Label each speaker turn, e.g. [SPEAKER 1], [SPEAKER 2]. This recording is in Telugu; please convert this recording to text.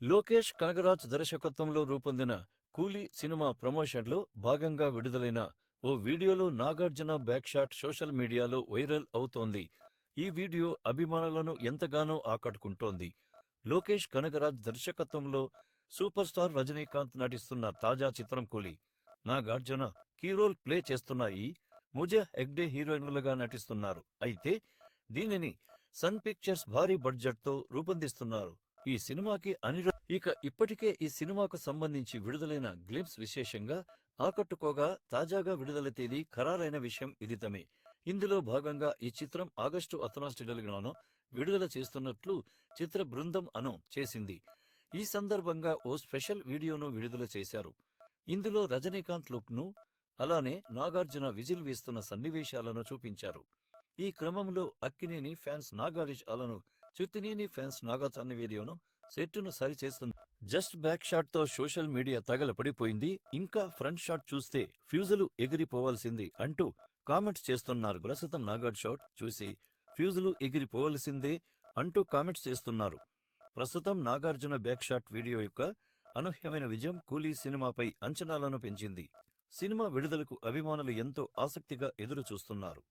[SPEAKER 1] లోకేష్ కనగరాజ్ దర్శకత్వంలో రూపొందిన కూలీ సినిమా ప్రమోషన్లో భాగంగా విడుదలైన ఓ వీడియోలో నాగార్జున బ్యాక్ షాట్ సోషల్ మీడియాలో వైరల్ అవుతోంది. ఈ వీడియో అభిమానులను ఎంతగానో ఆకట్టుకుంటోంది. లోకేష్ కనగరాజ్ దర్శకత్వంలో సూపర్ స్టార్ రజనీకాంత్ నటిస్తున్న తాజా చిత్రం కూలీ. నాగార్జున కీ రోల్ ప్లే చేస్తున్న ముజే హెగ్డే హీరోయిన్లుగా నటిస్తున్నారు. అయితే దీనిని సన్ పిక్చర్స్ భారీ బడ్జెట్తో రూపొందిస్తున్నారు. ఈ సినిమాకి ఇప్పటికే ఈ సినిమాకు సంబంధించి విడుదలైన గ్లింప్స్ విశేషంగా ఆకట్టుకోగా తాజాగా విడుదల తేదీ ఖరారైన విషయం విదితమే. ఇందులో భాగంగా ఈ చిత్రం ఆగస్టు 19 విడుదల చేస్తున్నట్లు చిత్ర బృందం చేసింది. ఈ సందర్భంగా ఓ స్పెషల్ వీడియోను విడుదల చేశారు. ఇందులో రజనీకాంత్ లుక్ ను అలానే నాగార్జున విజిల్ వేస్తున్న సన్నివేశాలను చూపించారు. ఈ క్రమంలో అక్కినేని ఫ్యాన్స్ నాగార్జున అలను చిత్తినేని ఫ్యాన్స్ నాగార్జున వీడియోను సెట్టును సరిచేస్తుంది. జస్ట్ బ్యాక్ షాట్ తో సోషల్ మీడియా తగలపడిపోయింది. ఇంకా ఫ్రంట్ షాట్ చూస్తే ఫ్యూజులు ఎగిరిపోవాల్సింది అంటూ కామెంట్స్ చేస్తున్నారు. ప్రస్తుతం నాగార్జున షాట్ చూసి ఫ్యూజులు ఎగిరిపోవలసిందే అంటూ కామెంట్స్ చేస్తున్నారు. ప్రస్తుతం నాగార్జున బ్యాక్ షాట్ వీడియో యొక్క అనూహ్యమైన విజయం కూలీ సినిమాపై అంచనాలను పెంచింది. సినిమా విడుదలకు అభిమానులు ఎంతో ఆసక్తిగా ఎదురు చూస్తున్నారు.